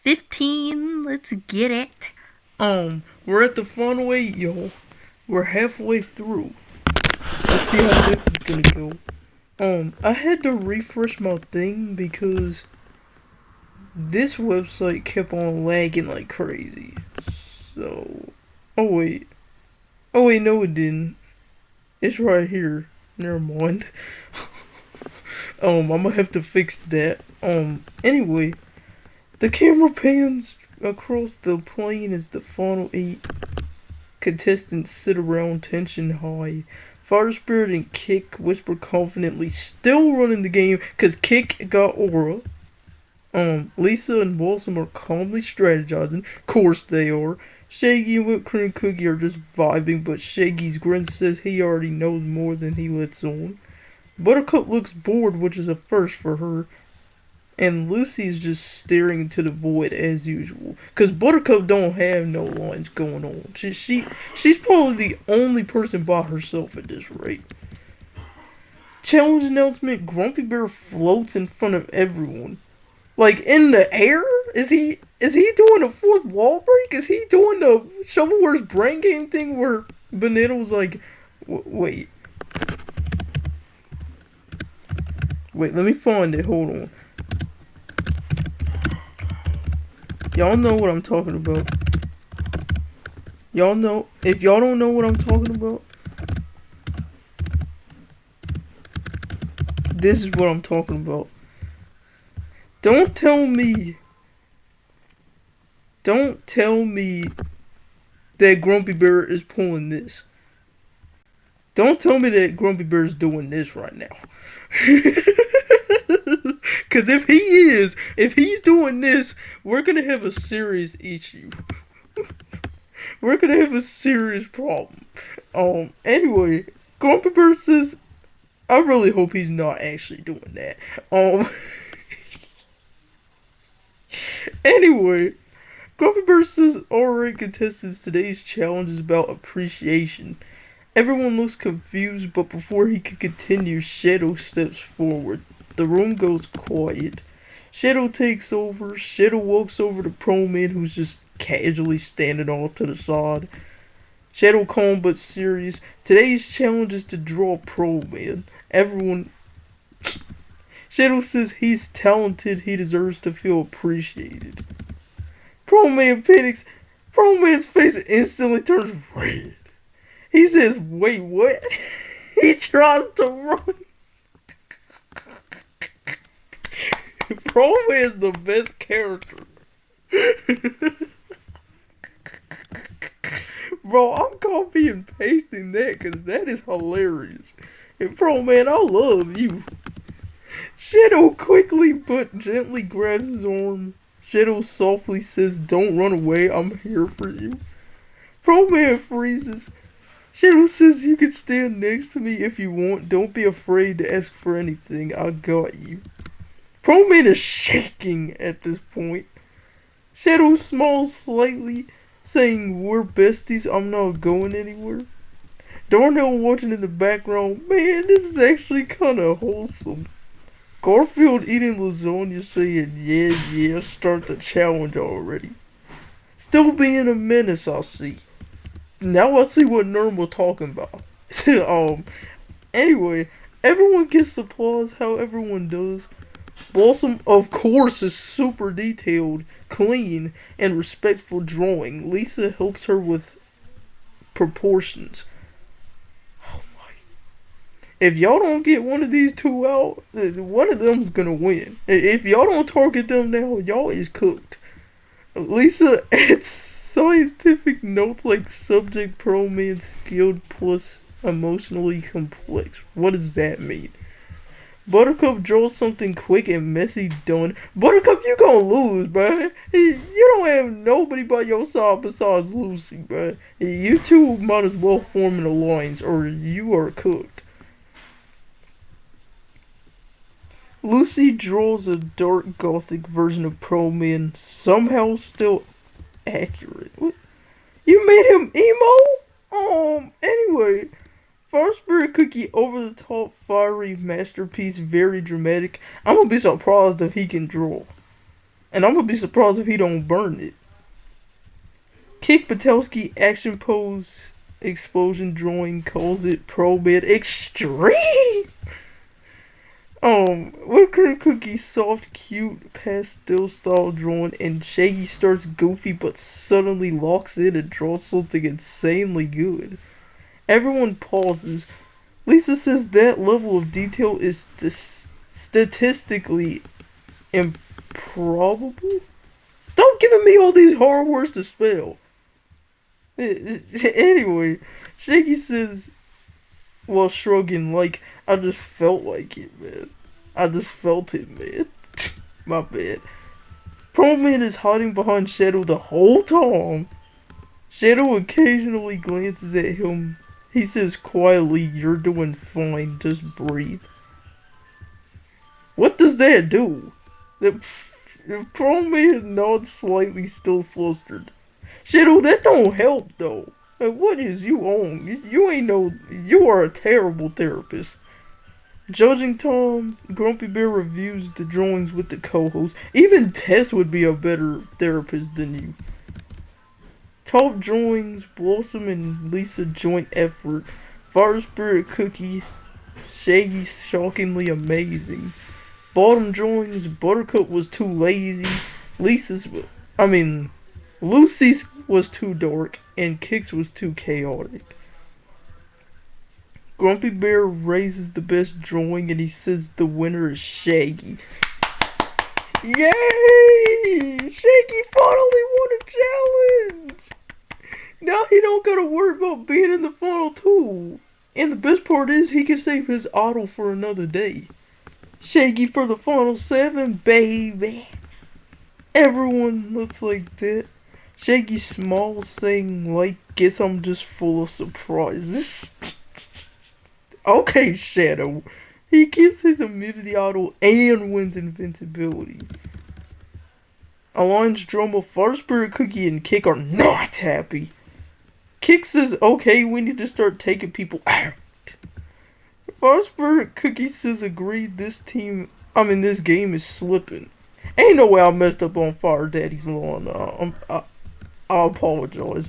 EP.15. Let's get it. We're at the final 8, y'all. We're halfway through. Let's see how this is gonna go. I had to refresh my thing because this website kept on lagging like crazy. So, no it didn't. It's right here. Never mind. I'm gonna have to fix that. Anyway, the camera pans across the plane as the final 8 contestants sit around tension high. Fire Spirit and Kick whisper confidently, still running the game, cause Kick got aura. Lisa and Balsam are calmly strategizing. Course they are. Shaggy and Whipped Cream Cookie are just vibing, but Shaggy's grin says he already knows more than he lets on. Buttercup looks bored, which is a first for her. And Lucy's just staring into the void as usual. Cause Buttercup don't have no lines going on. She's probably the only person by herself at this rate. Challenge announcement, Grumpy Bear floats in front of everyone. Like in the air? Is he doing a fourth wall break? Is he doing the Shovelware's brain game thing where Banana was like, wait, let me find it, hold on. Y'all know what I'm talking about. Y'all know, if y'all don't know what I'm talking about, this is what I'm talking about. Don't tell me that Grumpy Bear is pulling this. Don't tell me that Grumpy Bear is doing this right now. Cause if he's doing this, we're gonna have a serious issue. We're gonna have a serious problem. Anyway, Grumpy Bear says, I really hope he's not actually doing that. Anyway, Grumpy Bear says, alright contestants, today's challenge is about appreciation. Everyone looks confused, but before he can continue, Shadow steps forward. The room goes quiet. Shadow takes over. Shadow walks over to Pro Man, who's just casually standing off to the side. Shadow calm but serious. Today's challenge is to draw Pro Man. Everyone... Shadow says he's talented, he deserves to feel appreciated. Pro Man panics. Pro Man's face instantly turns red. He says, wait, what? He tries to run. Pro Man's the best character. Bro, I'm copy and pasting that because that is hilarious. And Pro Man, I love you. Shadow quickly but gently grabs his arm. Shadow softly says, don't run away, I'm here for you. Pro Man freezes. Shadow says, you can stand next to me if you want. Don't be afraid to ask for anything. I got you. Pro Man is shaking at this point. Shadow smiles slightly, saying, we're besties, I'm not going anywhere. Darnell watching in the background, man, this is actually kinda wholesome. Garfield eating lasagna saying, yeah, start the challenge already. Still being a menace, I see. Now I see what Nerm was talking about. Anyway, everyone gets applause how everyone does. Balsam, of course, is super detailed, clean, and respectful drawing. Lisa helps her with proportions. Oh my. If y'all don't get one of these two out, one of them's gonna win. If y'all don't target them now, y'all is cooked. Lisa adds scientific notes like subject Pro Man skilled plus emotionally complex. What does that mean? Buttercup draws something quick and messy done. Buttercup, you gonna lose, bruh. You don't have nobody by your side besides Lucy, bruh. You two might as well form an alliance or you are cooked. Lucy draws a dark gothic version of Pro Man, somehow still accurate. What? You made him emo? Anyway, Fire Spirit Cookie over the top fiery masterpiece, very dramatic. I'm gonna be surprised if he can draw. And I'm gonna be surprised if he don't burn it. Kick Patowski action pose explosion drawing calls it Pro Mid Extreme. Whipped cream cookie soft cute pastel style drawing, and Shaggy starts goofy but suddenly locks in and draws something insanely good. Everyone pauses. Lisa says that level of detail is statistically improbable. Stop giving me all these hard words to spell. Anyway, Shaggy says, while shrugging, like, I just felt like it, man. I just felt it, man. My bad. Pro Man is hiding behind Shadow the whole time. Shadow occasionally glances at him. He says quietly, "You're doing fine, just breathe." What does that do? The Pro Man nods slightly, still flustered. Shadow, that don't help, though. What is you on? You ain't no... You are a terrible therapist. Judging Tom, Grumpy Bear reviews the drawings with the co-host. Even Tess would be a better therapist than you. Top drawings, Blossom and Lisa joint effort. Fire Spirit Cookie, Shaggy shockingly amazing. Bottom drawings, Buttercup was too lazy. Lucy's was too dark, and Kix was too chaotic. Grumpy Bear raises the best drawing, and he says the winner is Shaggy. Yay! Shaggy finally won a challenge! Now he don't gotta worry about being in the final two. And the best part is he can save his idol for another day. Shaggy for the final 7, baby. Everyone looks like that. Shaggy smiles, saying, like, guess I'm just full of surprises. Okay, Shadow. He keeps his immunity idol and wins invincibility. Alliance drummer, Fire Spirit Cookie, and Kick are not happy. Kick says, okay, we need to start taking people out. Fire Spirit Cookie says, agreed, this game is slipping. Ain't no way I messed up on Fire Daddy's lawn. I apologize.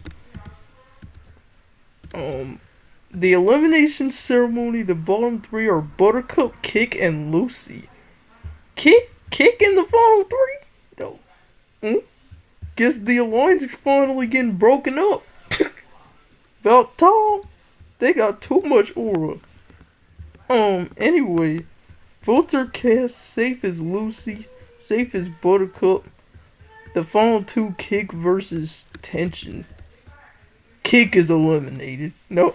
The elimination ceremony, the bottom 3 are Buttercup, Kick, and Lucy. Kick in the final 3? No. Guess the alliance is finally getting broken up. About time. They got too much aura. Anyway, votes are cast. Safe is Lucy. Safe is Buttercup. The final 2, Kick versus Tension. Kick is eliminated. No.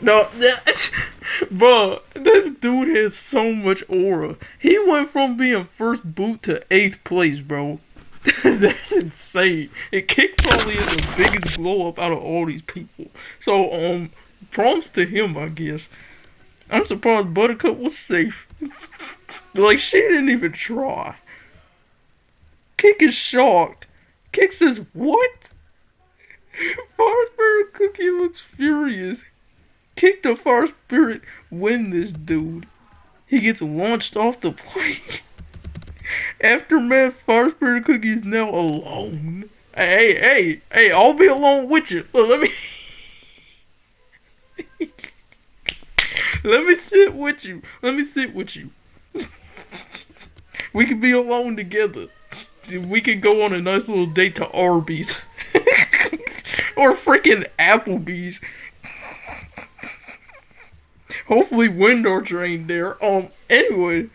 Bro, this dude has so much aura. He went from being first boot to 8th place, bro. That's insane. And Kick probably is the biggest glow up out of all these people. So, props to him, I guess. I'm surprised Buttercup was safe. Like, she didn't even try. Kick is shocked. Kick says, what? Fire Spirit Cookie looks furious. Kick the Fire Spirit win this dude. He gets launched off the plane. Aftermath, Fire Spirit Cookie is now alone. Hey, I'll be alone with you. Let me sit with you. We can be alone together. We can go on a nice little date to Arby's. Or freaking Applebee's. Hopefully Windorcher ain't there. Anyway.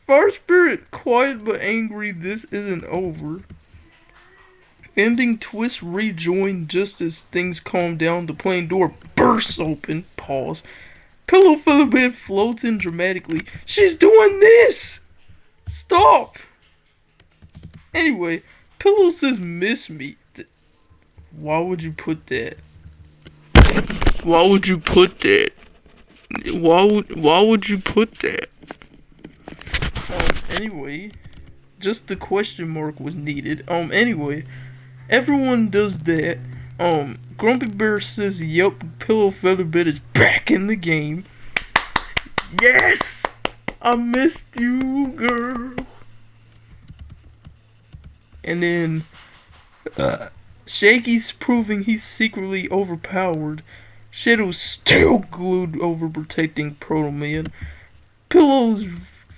Fire Spirit, quiet but angry, this isn't over. Ending twist rejoin just as things calm down. The plane door bursts open. Pause. Pillow Featherbed floats in dramatically. She's doing this! Stop! Anyway, Pillow says miss me. Why would you put that? Why would you put that? Anyway, just the question mark was needed. Anyway, everyone does that. Grumpy Bear says, yup, Pillow Featherbed is back in the game. Yes! I missed you, girl. And then Shaky's proving he's secretly overpowered. Shadow's still glued over protecting Proto Man. Pillow's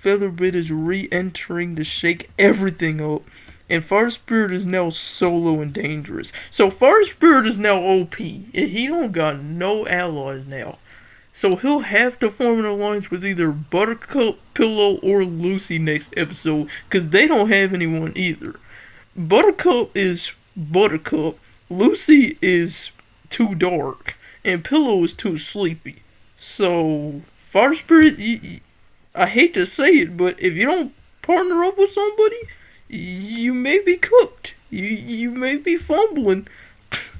Featherbit is re-entering to shake everything up. And Fire Spirit is now solo and dangerous. So Fire Spirit is now OP. And he don't got no allies now. So he'll have to form an alliance with either Buttercup, Pillow, or Lucy next episode. Because they don't have anyone either. Buttercup is Buttercup. Lucy is too dark. And Pillow is too sleepy. So, Fire Spirit, I hate to say it, but if you don't partner up with somebody, you may be cooked. You may be fumbling.